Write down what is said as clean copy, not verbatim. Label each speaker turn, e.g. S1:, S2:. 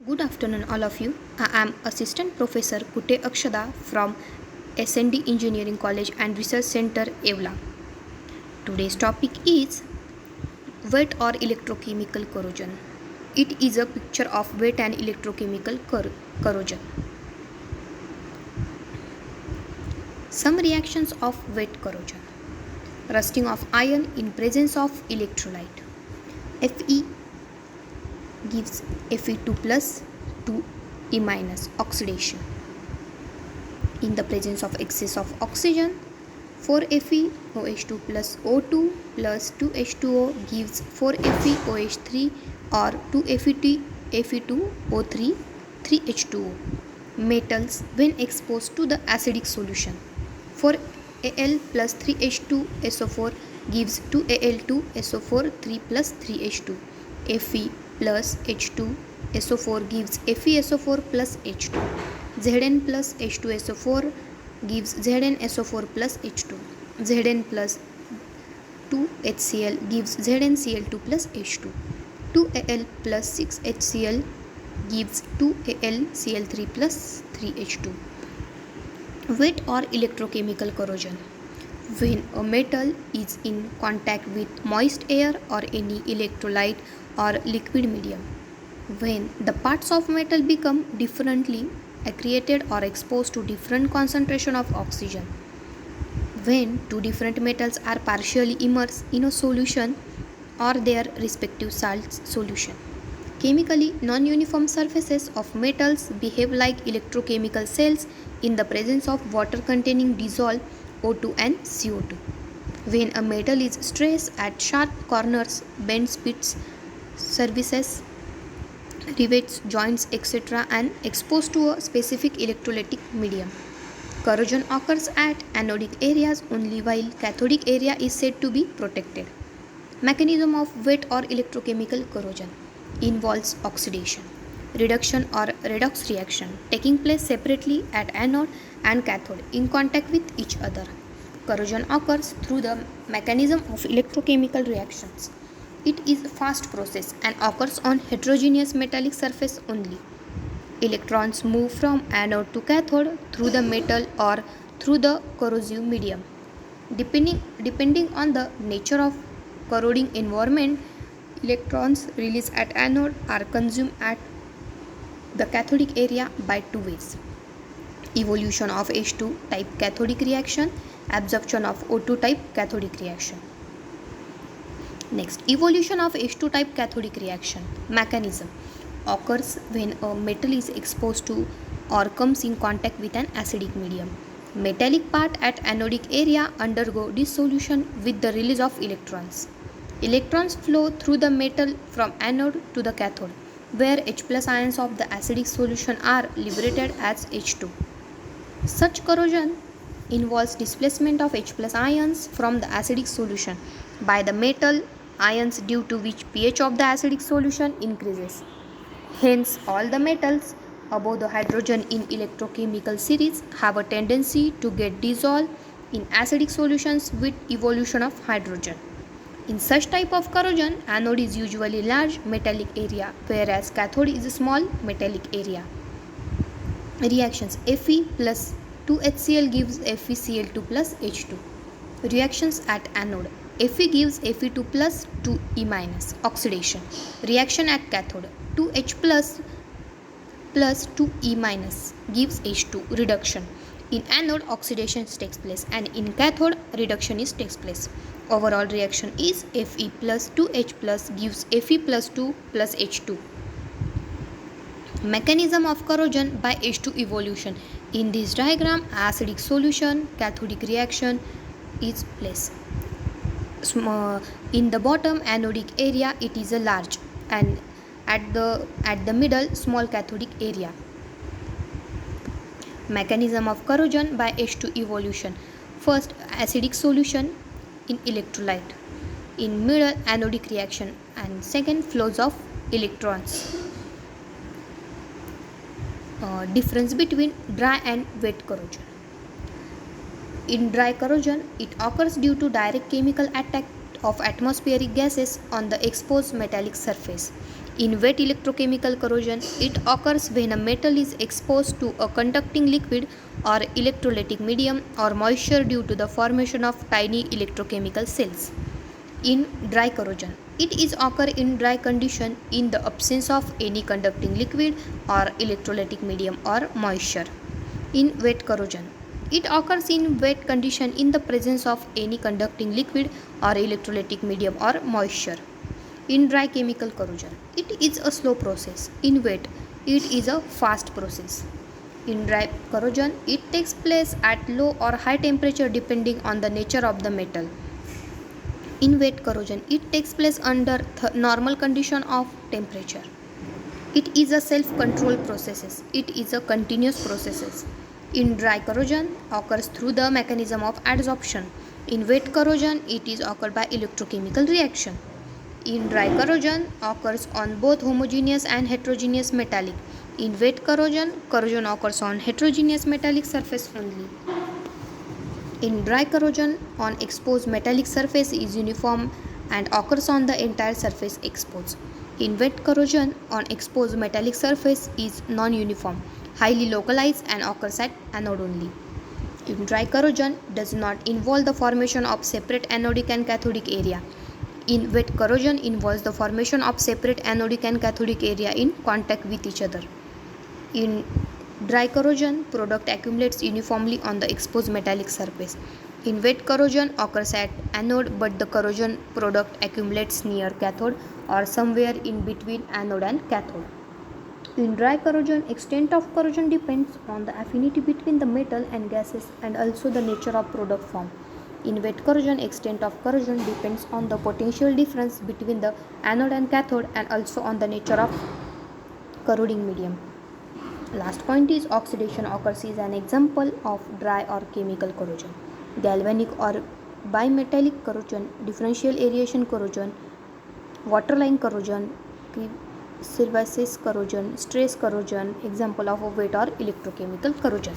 S1: Good afternoon, all of you. I am Assistant Professor Kute Akshada from SND Engineering College and Research Center, Evla. Today's topic is wet or electrochemical corrosion. It is a picture of wet and electrochemical corrosion. Some reactions of wet corrosion: rusting of iron in presence of electrolyte. Fe gives Fe2 plus to E minus oxidation. In the presence of excess of oxygen, 4Fe OH2 plus O2 plus 2H2O gives 4Fe OH3 or 2Fe Fe2O3 3H2O. Metals when exposed to the acidic solution, 4Al plus 3H2SO4 gives 2Al2SO4 3 plus 3H2. Fe plus H2SO4 gives FeSO4 plus H2. Zn plus H2SO4 gives ZnSO4 plus H2. Zn plus 2HCl gives ZnCl2 plus H2. 2Al plus 6HCl gives 2AlCl3 plus 3H2. Wet or electrochemical corrosion: when a metal is in contact with moist air or any electrolyte or liquid medium. When the parts of metal become differently accreted or exposed to different concentration of oxygen. When two different metals are partially immersed in a solution or their respective salts solution. Chemically non-uniform surfaces of metals behave like electrochemical cells in the presence of water containing dissolved O2 and CO2. When a metal is stressed at sharp corners, bends, pits, surfaces, rivets, joints, etc., and exposed to a specific electrolytic medium. Corrosion occurs at anodic areas only while cathodic area is said to be protected. Mechanism of wet or electrochemical corrosion involves oxidation, reduction or redox reaction taking place separately at anode and cathode in contact with each other. Corrosion occurs through the mechanism of electrochemical reactions. It is a fast process and occurs on heterogeneous metallic surface only. Electrons move from anode to cathode through the metal or through the corrosive medium. Depending on the nature of corroding environment, electrons released at anode are consumed at the cathodic area by two ways: evolution of H2 type cathodic reaction, absorption of O2 type cathodic reaction. Next, evolution of H2 type cathodic reaction mechanism occurs when a metal is exposed to or comes in contact with an acidic medium. Metallic part at anodic area undergo dissolution with the release of electrons. Electrons flow through the metal from anode to the cathode, where H plus ions of the acidic solution are liberated as H2. Such corrosion involves displacement of H plus ions from the acidic solution by the metal ions, due to which pH of the acidic solution increases. Hence, all the metals above the hydrogen in electrochemical series have a tendency to get dissolved in acidic solutions with evolution of hydrogen. In such type of corrosion, anode is usually large metallic area, whereas cathode is a small metallic area. Reactions: Fe plus 2HCl gives FeCl2 plus H2. Reactions at anode: Fe gives Fe2 plus 2E minus oxidation. Reaction at cathode: 2H plus 2E minus gives H2 reduction. In anode, oxidation takes place, and in cathode, reduction takes place. Overall reaction is Fe plus 2H plus gives Fe plus 2 plus H2. Mechanism of corrosion by H2 evolution. In this diagram, acidic solution, cathodic reaction is placed. In the bottom anodic area, it is a large, and at the middle, small cathodic area. Mechanism of corrosion by H2 evolution. First, acidic solution in electrolyte. In middle, anodic reaction, and second, flows of electrons. Difference between dry and wet corrosion. In dry corrosion, it occurs due to direct chemical attack of atmospheric gases on the exposed metallic surface. In wet electrochemical corrosion, it occurs when a metal is exposed to a conducting liquid or electrolytic medium or moisture due to the formation of tiny electrochemical cells. In dry corrosion, it is occur in dry condition in the absence of any conducting liquid or electrolytic medium or moisture. In wet corrosion, it occurs in wet condition in the presence of any conducting liquid or electrolytic medium or moisture. In dry chemical corrosion, it is a slow process. In wet, it is a fast process. In dry corrosion, it takes place at low or high temperature depending on the nature of the metal. In wet corrosion, it takes place under normal condition of temperature. It is a self-controlled process. It is a continuous process. In dry corrosion, occurs through the mechanism of adsorption. In wet corrosion, it is occurred by electrochemical reaction. In dry corrosion, occurs on both homogeneous and heterogeneous metallic. In wet corrosion, corrosion occurs on heterogeneous metallic surface only. In dry corrosion, on exposed metallic surface is uniform and occurs on the entire surface exposed. In wet corrosion, on exposed metallic surface is non-uniform, highly localized and occurs at anode only. In dry corrosion, does not involve the formation of separate anodic and cathodic area. In wet corrosion involves the formation of separate anodic and cathodic area in contact with each other. In dry corrosion, product accumulates uniformly on the exposed metallic surface. In wet corrosion occurs at anode, but the corrosion product accumulates near cathode or somewhere in between anode and cathode. In dry corrosion, extent of corrosion depends on the affinity between the metal and gases and also the nature of product formed. In wet corrosion, extent of corrosion depends on the potential difference between the anode and cathode and also on the nature of corroding medium. Last point is oxidation occurs is an example of dry or chemical corrosion. Galvanic or bimetallic corrosion, differential aeration corrosion, waterline corrosion, crevices corrosion, stress corrosion, example of a wet or electrochemical corrosion.